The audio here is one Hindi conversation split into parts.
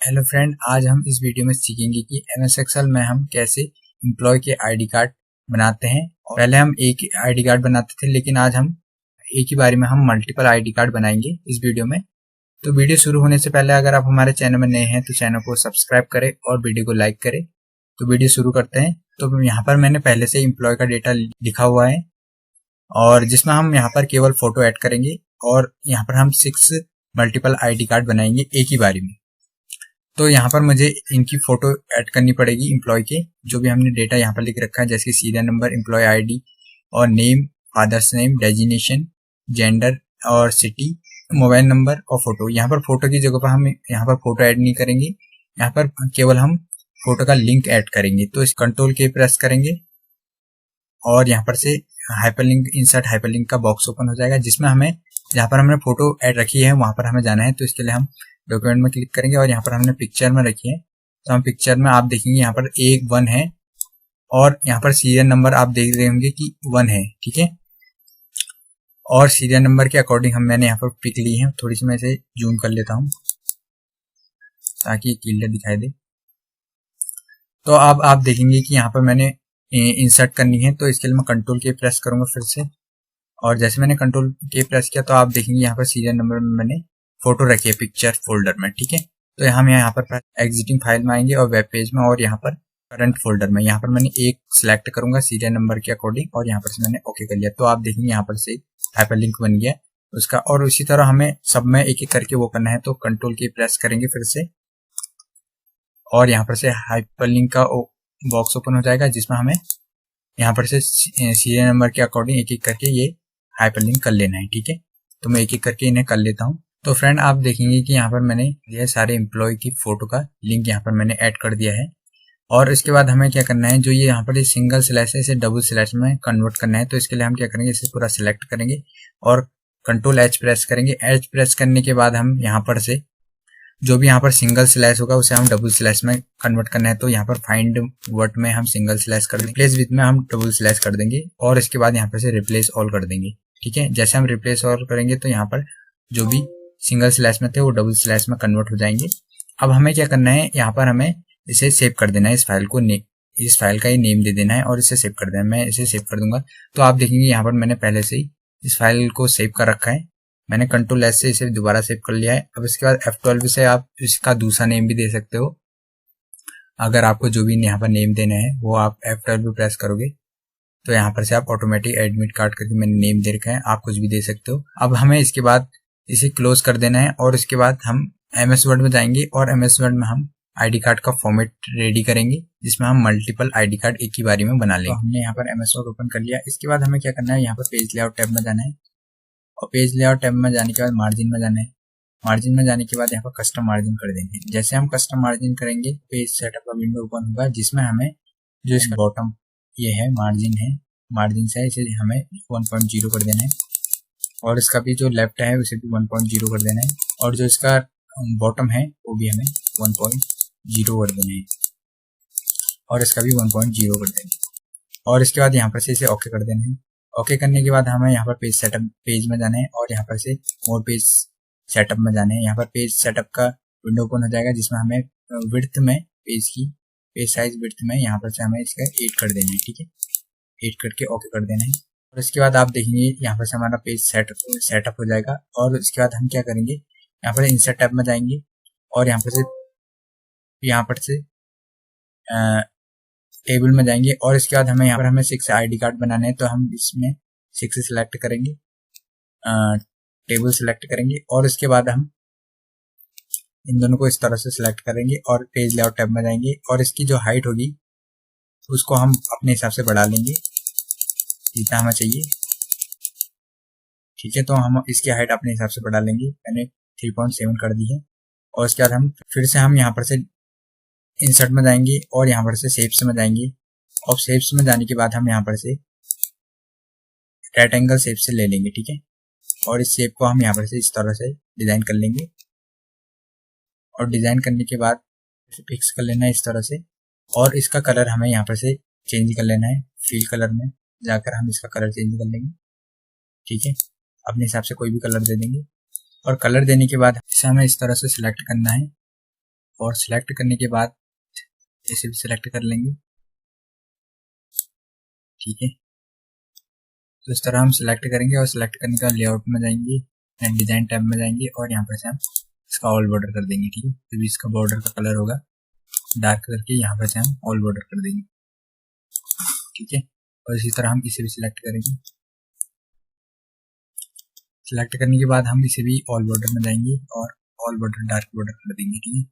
हेलो फ्रेंड, आज हम इस वीडियो में सीखेंगे कि MS एक्सेल में हम कैसे एम्प्लॉय के आईडी कार्ड बनाते हैं। पहले हम एक आईडी कार्ड बनाते थे, लेकिन आज हम एक ही बारी में हम मल्टीपल आईडी कार्ड बनाएंगे इस वीडियो में। तो वीडियो शुरू होने से पहले अगर आप हमारे चैनल में नए हैं तो चैनल को सब्सक्राइब करें और वीडियो को लाइक करें। तो वीडियो शुरू करते हैं। तो यहाँ पर मैंने पहले से एम्प्लॉय का डेटा लिखा हुआ है और जिसमें हम यहाँ पर केवल फोटो ऐड करेंगे और यहाँ पर हम 6 मल्टीपल आईडी कार्ड बनाएंगे एक ही बारी में। तो यहाँ पर मुझे इनकी फोटो ऐड करनी पड़ेगी एम्प्लॉय के, जो भी हमने डेटा यहाँ पर लिख रखा है, जैसे सीरियल नंबर, एम्प्लॉय आईडी और name, father's name, designation, gender और सिटी, मोबाइल नंबर और फोटो। यहाँ पर फोटो की जगह पर हम यहाँ पर फोटो ऐड नहीं करेंगे, यहाँ पर केवल हम फोटो का लिंक ऐड करेंगे। तो इस कंट्रोल के प्रेस करेंगे और यहाँ पर से हाइपरलिंक, इंसर्ट हाइपरलिंक का बॉक्स ओपन हो जाएगा, जिसमें हमें जहाँ पर हमने फोटो ऐड रखी है वहां पर हमें जाना है। तो इसके लिए हम डॉक्यूमेंट में क्लिक करेंगे और यहाँ पर हमने पिक्चर में रखी है, तो हम पिक्चर में आप देखेंगे यहाँ पर 1 है और यहाँ पर सीरियल नंबर आप देख रहे होंगे कि 1 है, ठीक है। और सीरियल नंबर के अकॉर्डिंग मैंने यहाँ पर पिक ली है। थोड़ी सी मैं इसे जूम कर लेता हूँ ताकि क्लियर दिखाई दे। तो अब आप देखेंगे कि यहाँ पर मैंने इंसर्ट करनी है, तो इसके लिए मैं कंट्रोल के प्रेस करूंगा फिर से। और जैसे मैंने कंट्रोल के प्रेस किया तो आप देखेंगे यहाँ पर सीरियल नंबर में मैंने फोटो रखी है पिक्चर फोल्डर में, ठीक है। तो हम यहाँ पर एग्जिटिंग फाइल में आएंगे और वेब पेज में, और यहाँ पर करंट फोल्डर में यहाँ पर मैंने एक सिलेक्ट करूंगा सीरियल नंबर के अकॉर्डिंग और यहाँ पर से मैंने ओके कर लिया। तो आप देखेंगे यहाँ पर से हाइपरलिंक बन गया उसका। और उसी तरह हमें सब में एक एक करके वो करना है, तो कंट्रोल की प्रेस करेंगे फिर से और यहाँ पर से हाइपरलिंक का बॉक्स ओपन हो जाएगा, जिसमें हमें यहाँ पर से सीरियल नंबर के अकॉर्डिंग एक एक करके ये हाइपरलिंक कर लेना है, ठीक है। तो मैं एक एक करके इन्हें कर लेता हूँ। तो फ्रेंड आप देखेंगे कि यहाँ पर मैंने ये सारे एम्प्लॉय की फोटो का लिंक यहाँ पर मैंने ऐड कर दिया है। और इसके बाद हमें क्या करना है, जो ये यहाँ पर सिंगल स्लैश है इसे डबल स्लैश में कन्वर्ट करना है। तो इसके लिए हम क्या करेंगे, इसे पूरा सिलेक्ट करेंगे और कंट्रोल H प्रेस करेंगे। H प्रेस करने के बाद हम यहाँ पर से जो भी यहाँ पर सिंगल स्लैश होगा उसे हम डबल स्लैश में कन्वर्ट करना है। तो यहाँ पर फाइंड वर्ड में हम सिंगल स्लैश कर देंगे, रिप्लेस विद में हम डबल स्लैश कर देंगे और इसके बाद यहाँ पर से रिप्लेस ऑल कर देंगे, ठीक है। जैसे हम रिप्लेस ऑल करेंगे तो यहाँ पर जो भी सिंगल स्लैश में थे वो डबल स्लैश में कन्वर्ट हो जाएंगे। अब हमें क्या करना है, यहाँ पर हमें इसे सेव कर देना है, इस फाइल को इस फाइल का ही नेम दे देना है और इसे सेव कर देना है। मैं इसे सेव कर दूंगा। तो आप देखेंगे यहाँ पर मैंने पहले से ही इस फाइल को सेव कर रखा है। मैंने कंट्रोल S से इसे दोबारा सेव कर लिया है। अब इसके बाद F12 से आप इसका दूसरा नेम भी दे सकते हो। अगर आपको जो भी यहाँ पर नेम देना है वो आप F12 प्रेस करोगे तो यहाँ पर से आप ऑटोमेटिक एडमिट कार्ड करके मैंने नेम दे रखा है, आप कुछ भी दे सकते हो। अब हमें इसके बाद इसे क्लोज कर देना है और इसके बाद हम MS वर्ड में जाएंगे और MS वर्ड में हम आईडी कार्ड का फॉर्मेट रेडी करेंगे, जिसमें हम मल्टीपल आईडी कार्ड एक ही बारी में बना लेंगे। तो हमने यहाँ पर MS वर्ड ओपन कर लिया। इसके बाद हमें क्या करना है, यहाँ पर पेज लेआउट टैब में जाना है और पेज लेआउट टैब में जाने के बाद मार्जिन में जाना है। मार्जिन में जाने के बाद यहाँ पर कस्टम मार्जिन कर देंगे। जैसे हम कस्टम मार्जिन करेंगे पेज सेटअप का विंडो ओपन होगा, जिसमें हमें जो इसका बॉटम ये है मार्जिन है, मार्जिन से इसे हमें 1.0 कर देना है और इसका भी जो लेफ्ट है उसे भी 1.0 कर देना है और जो इसका बॉटम है वो भी हमें 1.0 कर देना है और इसका भी 1.0 कर देना है। और इसके बाद यहाँ पर से इसे ओके कर देना है। ओके करने के बाद हमें यहाँ पर पेज सेटअप पेज में जाना है और यहाँ पर से मोर पेज सेटअप में जाना है। यहाँ पर पेज सेटअप का विंडो ओपन हो जाएगा, जिसमें हमें विड्थ में पेज साइज विड्थ में यहाँ पर से हमें इसका 8 कर देना है, ठीक है। 8 करके ओके कर देना है और इसके बाद आप देखेंगे यहाँ पर से हमारा पेज सेटअप हो जाएगा। और इसके बाद हम क्या करेंगे, यहाँ पर इंसर्ट टैब में जाएंगे और यहाँ पर से टेबल में जाएंगे और इसके बाद हमें 6 आईडी कार्ड बनाने हैं। तो हम इसमें 6 सिलेक्ट करेंगे, टेबल सिलेक्ट करेंगे और इसके बाद हम इन दोनों को इस तरह से सिलेक्ट करेंगे और पेज लेआउट टैब में जाएंगे और इसकी जो हाइट होगी उसको हम अपने हिसाब से बढ़ा लेंगे जितना हमें चाहिए, ठीक है। तो हम इसकी हाइट अपने हिसाब से बढ़ा लेंगे, मैंने 3.7 कर दी है। और इसके बाद हम फिर से यहाँ पर से इंसर्ट में जाएंगे और यहाँ पर से शेप्स में जाएंगे और शेप्स में जाने के बाद हम यहाँ पर से रेक्टेंगल शेप से ले लेंगे, ठीक है। और इस शेप को हम यहाँ पर से इस तरह से डिजाइन कर लेंगे और डिजाइन करने के बाद फिक्स कर लेना है इस तरह से। और इसका कलर हमें यहाँ पर से चेंज कर लेना है, फिल कलर में जाकर हम इसका कलर चेंज कर लेंगे, ठीक है। अपने हिसाब से कोई भी कलर दे देंगे और कलर देने के बाद इसे हमें इस तरह से सिलेक्ट करना है और सिलेक्ट करने के बाद इसे भी सिलेक्ट कर लेंगे। ठीक है, तो इस तरह हम सिलेक्ट करेंगे और सिलेक्ट करने के बाद लेआउट में जाएंगे, डिजाइन टैब में जाएंगे और यहाँ पर से हम इसका ऑल बॉर्डर कर देंगे। ठीक है, तो इसका बॉर्डर का कलर होगा डार्क कलर के, यहाँ पर से हम ऑल बॉर्डर कर देंगे। ठीक है, और इसी तरह हम इसे भी सिलेक्ट करेंगे। सिलेक्ट करने के बाद हम इसे भी ऑल बॉर्डर में जाएंगे और ऑल बॉर्डर डार्क बॉर्डर कर देंगे। ठीक है,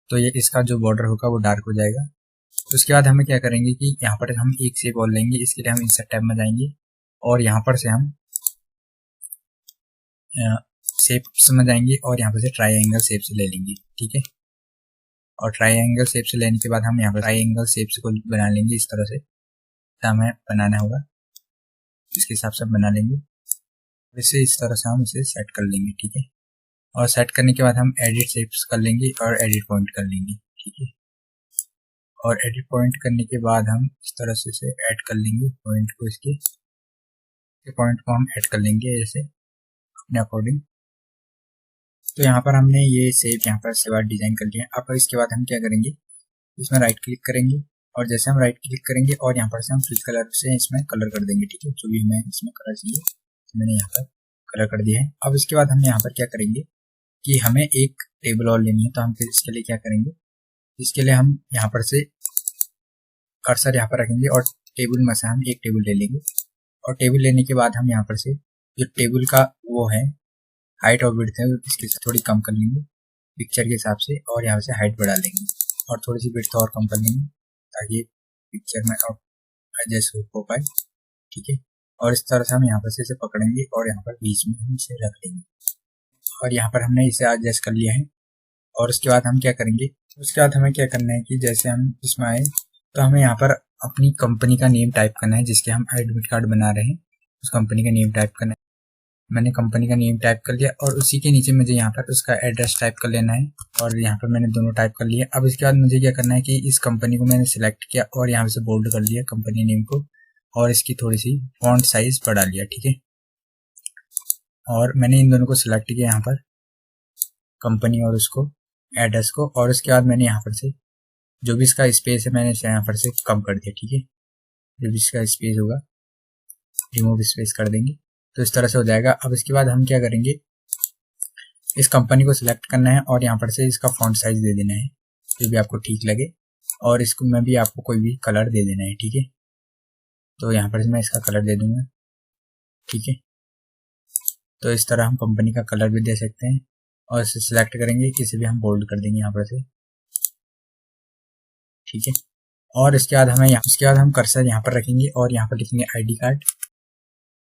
तो ये इसका जो बॉर्डर होगा वो डार्क हो जाएगा। तो उसके बाद हमें क्या करेंगे कि यहाँ पर हम एक शेप और लेंगे। इसके लिए हम इंसर्ट टैब में जाएंगे और यहाँ पर से हम शेप्स में जाएंगे और यहाँ पर से ट्राइंगल शेप से ले लेंगे। ठीक है, और ट्राइंगल शेप से लेने के बाद हम यहाँ पर ट्राइंगल शेप्स को बना लेंगे इस तरह से। हमें बनाना होगा इसके हिसाब से बना लेंगे, वैसे इस तरह से हम इसे सेट कर लेंगे। ठीक है, और सेट करने के बाद हम एडिट शेप्स कर लेंगे और एडिट पॉइंट कर लेंगे। ठीक है, और एडिट पॉइंट करने के बाद हम इस तरह से इसे ऐड कर लेंगे पॉइंट को, इसके पॉइंट को हम ऐड कर लेंगे ऐसे अपने अकॉर्डिंग। तो यहाँ पर हमने ये शेप यहाँ पर से डिजाइन कर लिया। अब इसके बाद हम क्या करेंगे, इसमें राइट क्लिक करेंगे और जैसे हम राइट क्लिक करेंगे और यहाँ पर से हम फिल कलर से इसमें कलर कर देंगे। ठीक है, जो भी हमें इसमें कलर चाहिए तो मैंने यहाँ पर कलर कर दिया है। अब इसके बाद हम यहाँ पर क्या करेंगे कि हमें एक टेबल और लेनी है, तो हम फिर इसके लिए क्या करेंगे, इसके लिए हम यहाँ पर से कर्सर यहाँ पर रखेंगे और टेबल में से हम एक टेबल ले लेंगे। और टेबल लेने के बाद हम यहाँ पर से जो टेबल का वो है हाइट और विड्थ है इसके थोड़ी कम कर लेंगे पिक्चर के हिसाब से, और यहाँ से हाइट बढ़ा लेंगे और थोड़ी सी विड्थ और कम कर लेंगे ताकि पिक्चर में एडजस्ट हो पाए। ठीक है, और इस तरह से हम यहाँ पर से इसे पकड़ेंगे और यहाँ पर बीच में हम इसे रख लेंगे और यहाँ पर हमने इसे एडजस्ट कर लिया है। और उसके बाद हम क्या करेंगे, उसके बाद हमें क्या करना है कि जैसे हम इसमें आए तो हमें यहाँ पर अपनी कंपनी का नेम टाइप करना है जिसके हम एडमिट कार्ड बना रहे हैं, उस कंपनी का नेम टाइप करना है। मैंने कंपनी का नेम टाइप कर लिया और उसी के नीचे मुझे यहाँ पर उसका एड्रेस टाइप कर लेना है और यहाँ पर मैंने दोनों टाइप कर लिया। अब इसके बाद मुझे क्या करना है कि इस कंपनी को मैंने सिलेक्ट किया और यहाँ से बोल्ड कर लिया कंपनी नेम को और इसकी थोड़ी सी फॉन्ट साइज बढ़ा लिया। ठीक है, और मैंने इन दोनों को सिलेक्ट किया यहाँ पर कंपनी और उसको एड्रेस को, और उसके बाद मैंने यहाँ पर से जो भी इसका स्पेस है मैंने यहाँ पर से कम कर दिया। ठीक है, जो भी इसका स्पेस होगा रिमूव स्पेस कर देंगे, तो इस तरह से हो जाएगा। अब इसके बाद हम क्या करेंगे, इस कंपनी को सिलेक्ट करना है और यहाँ पर से इसका फॉन्ट साइज दे देना है जो भी आपको ठीक लगे, और इसको में भी आपको कोई भी कलर दे देना है। ठीक है, तो यहाँ पर मैं इसका कलर दे दूंगा। ठीक है, तो इस तरह हम कंपनी का कलर भी दे सकते हैं और इसे सिलेक्ट करेंगे, किसी भी हम बोल्ड कर देंगे यहाँ पर से। ठीक है, और इसके बाद हम कर्सर यहाँ पर रखेंगे और यहाँ पर लिखेंगे आईडी कार्ड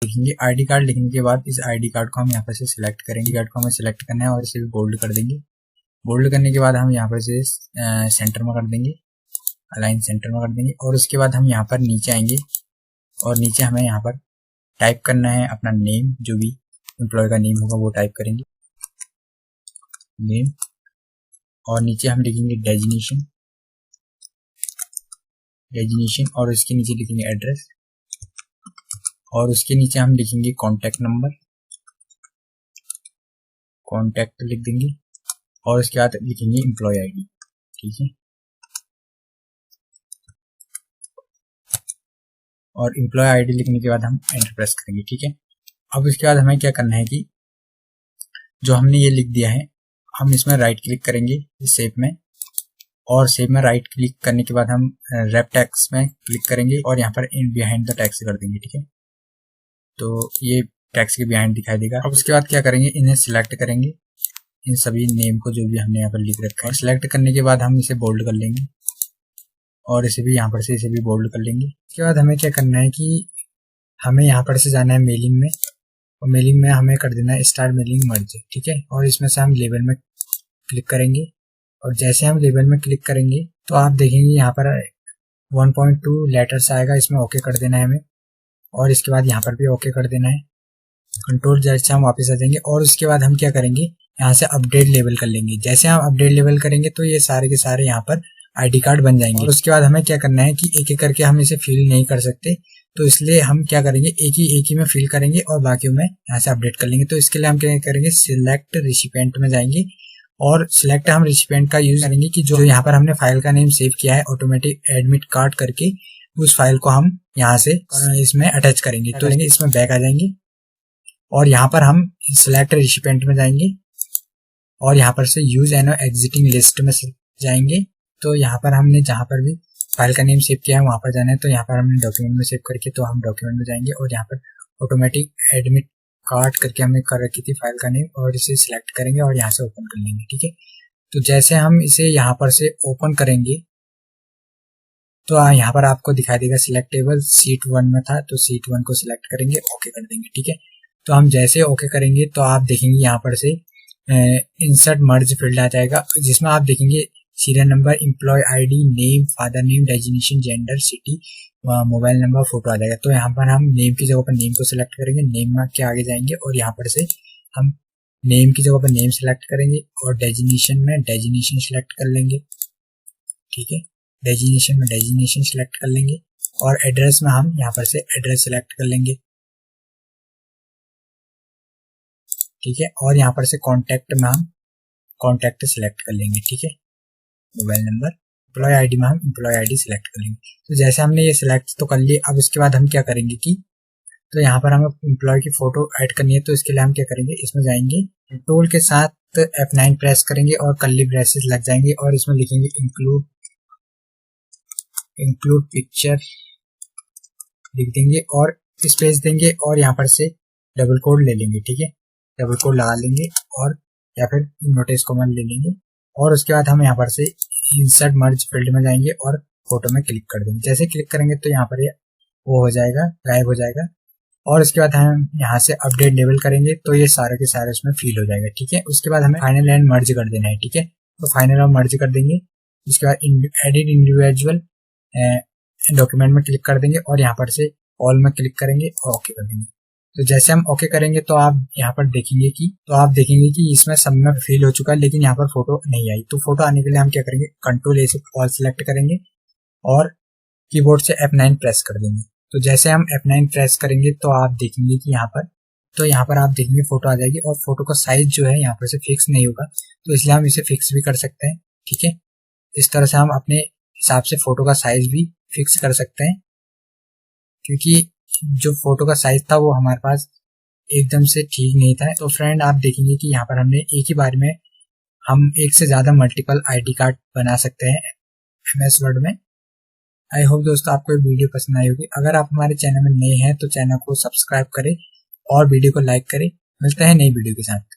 लिखेंगे। आईडी कार्ड लिखने के बाद इस आईडी कार्ड को हम यहाँ पर से सिलेक्ट करेंगे, कार्ड को हमें सिलेक्ट करना है और इसे भी बोल्ड कर देंगे। बोल्ड करने के बाद हम यहाँ पर से सेंटर में कर देंगे, अलाइन सेंटर में कर देंगे, और उसके बाद हम यहाँ पर नीचे आएंगे और नीचे हमें यहाँ पर टाइप करना है अपना नेम, जो भी एम्प्लॉय का नेम होगा वो टाइप करेंगे नेम, और नीचे हम लिखेंगे डेजिग्नेशन और इसके नीचे लिखेंगे एड्रेस, और उसके नीचे हम लिखेंगे कॉन्टैक्ट नंबर, कॉन्टैक्ट लिख देंगे, और उसके बाद लिखेंगे एम्प्लॉय आईडी। ठीक है, और एम्प्लॉय आईडी लिखने के बाद हम एंटर प्रेस करेंगे। ठीक है, अब इसके बाद हमें क्या करना है कि जो हमने ये लिख दिया है हम इसमें राइट क्लिक करेंगे इस शेप में, और शेप में राइट क्लिक करने के बाद हम रैप टेक्स्ट में क्लिक करेंगे और यहाँ पर इन बिहाइंड द टेक्स्ट कर देंगे। ठीक है, तो ये टेक्स्ट के बिहाइंड दिखाई देगा। अब उसके बाद क्या करेंगे, इन्हें सिलेक्ट करेंगे, इन सभी नेम को जो भी हमने यहाँ पर लिख रखा है। सिलेक्ट करने के बाद हम इसे बोल्ड कर लेंगे और इसे भी यहाँ पर से इसे भी बोल्ड कर लेंगे। इसके बाद हमें क्या करना है कि हमें यहाँ पर से जाना है मेलिंग में, और मेलिंग में हमें कर देना है स्टार मेलिंग मर्ज। ठीक है, और इसमें से हम लेबल में क्लिक करेंगे, और जैसे हम लेबल में क्लिक करेंगे तो आप देखेंगे यहाँ पर 1.2 लेटर्स आएगा, इसमें ओके कर देना है हमें, और इसके बाद यहाँ पर भी ओके कर देना है। कंट्रोल जैसे हम वापस आ जाएंगे और उसके बाद हम क्या करेंगे, यहाँ से अपडेट लेवल कर लेंगे। जैसे हम अपडेट लेवल करेंगे तो ये सारे के सारे यहाँ पर आईडी कार्ड बन जाएंगे। और उसके बाद हमें क्या करना है कि एक एक करके हम इसे फिल नहीं कर सकते, तो इसलिए हम क्या करेंगे, एक ही में फिल करेंगे और बाकी में यहाँ से अपडेट कर लेंगे। तो इसके लिए हम क्या करेंगे, सिलेक्ट रिसिपेंट में जाएंगे और सिलेक्ट हम रिसिपिएंट का यूज करेंगे कि जो यहाँ पर हमने फाइल का नेम सेव किया है ऑटोमेटिक एडमिट कार्ड करके, उस फाइल को हम यहाँ से इसमें अटैच करेंगे। तो इसमें बैक आ जाएंगे और यहाँ पर हम सिलेक्ट रिसिपिएंट में जाएंगे और यहाँ पर से यूज एनो एग्जिटिंग लिस्ट में जाएंगे। तो यहाँ पर हमने जहाँ पर भी फाइल का नेम सेव किया है वहां पर जाना है। तो यहाँ पर हमने डॉक्यूमेंट में सेव करके, तो हम डॉक्यूमेंट में जाएंगे और यहाँ पर ऑटोमेटिक एडमिट कार्ड करके हमने कर रखी थी फाइल का नेम, और इसे सिलेक्ट करेंगे और यहाँ से ओपन कर लेंगे। ठीक है, तो जैसे हम इसे यहाँ पर से ओपन करेंगे तो यहाँ पर आपको दिखाई देगा सिलेक्टेबल सीट 1 में था, तो सीट 1 को सिलेक्ट करेंगे, ओके कर देंगे। ठीक है, तो हम जैसे ओके करेंगे तो आप देखेंगे यहाँ पर से इंसर्ट मर्ज फील्ड आ जाएगा, जिसमें आप देखेंगे serial number, employ ID, name, father name, designation, gender, city, mobile number, photo आ जाएगा। तो यहाँ पर हम नेम की जगह पर नेम को सिलेक्ट करेंगे, नेम के आगे जाएंगे और यहाँ पर से हम नेम की जगह पर नेम सिलेक्ट करेंगे और डेजिग्नेशन में डेजिग्नेशन सिलेक्ट कर लेंगे। ठीक है, डेजिग्नेशन में डेजिग्नेशन सिलेक्ट कर लेंगे और एड्रेस में हम यहाँ पर से एड्रेस सिलेक्ट कर लेंगे। ठीक है, और यहाँ पर से कॉन्टैक्ट में हम कॉन्टैक्ट सिलेक्ट कर लेंगे। ठीक है, मोबाइल नंबर, एम्प्लॉय आईडी में हम एम्प्लॉय आईडी सिलेक्ट कर लेंगे। तो जैसे हमने ये सिलेक्ट तो कर लिया, अब उसके बाद हम क्या करेंगे कि तो यहाँ पर हमें एम्प्लॉय की फोटो ऐड करनी है। तो इसके लिए हम क्या करेंगे, इसमें जाएंगे, टूल के साथ F9 प्रेस करेंगे और कर्ली ब्रेसेस लग जाएंगे और इसमें लिखेंगे इंक्लूड पिक्चर लिख देंगे और स्पेस देंगे और यहाँ पर से डबल कोड ले लेंगे। ठीक है, डबल कोड लगा लेंगे और या फिर नोटिस कॉमन ले लेंगे और उसके बाद हम यहाँ पर से इंसर्ट मर्ज फील्ड में जाएंगे और फोटो में क्लिक कर देंगे। जैसे क्लिक करेंगे तो यहाँ पर वो हो जाएगा, गायब हो जाएगा और उसके बाद हम यहाँ से अपडेट लेवल करेंगे तो ये सारे के सारे उसमें फिल हो जाएगा। ठीक है, उसके बाद हमें फाइनल एंड मर्ज कर देना है। ठीक है, तो फाइनल और मर्ज कर देंगे। उसके बाद एडिट इंडिविजुअल डॉक्यूमेंट में क्लिक कर देंगे और यहाँ पर से ऑल में क्लिक करेंगे और ओके कर देंगे। तो जैसे हम ओके करेंगे तो आप यहाँ पर देखेंगे कि इसमें सब में फिल हो चुका है, लेकिन यहाँ पर फोटो नहीं आई। तो फोटो आने के लिए हम क्या करेंगे, कंट्रोल ए से ऑल सिलेक्ट करेंगे और कीबोर्ड से F9 प्रेस कर देंगे। तो जैसे हम F9 प्रेस करेंगे तो आप देखेंगे कि यहाँ पर आप देखेंगे फोटो आ जाएगी और फोटो का साइज जो है यहाँ पर से फिक्स नहीं होगा, तो इसलिए हम इसे फिक्स भी कर सकते हैं। ठीक है, इस तरह से हम अपने हिसाब से फोटो का साइज भी फिक्स कर सकते हैं, क्योंकि जो फोटो का साइज था वो हमारे पास एकदम से ठीक नहीं था। तो फ्रेंड आप देखेंगे कि यहाँ पर हमने एक ही बार में हम एक से ज्यादा मल्टीपल आईडी कार्ड बना सकते हैं MS वर्ड में। आई होप दोस्तों आपको ये वीडियो पसंद आई होगी। अगर आप हमारे चैनल में नए हैं तो चैनल को सब्सक्राइब करें और वीडियो को लाइक करें। मिलते हैं नई वीडियो के साथ।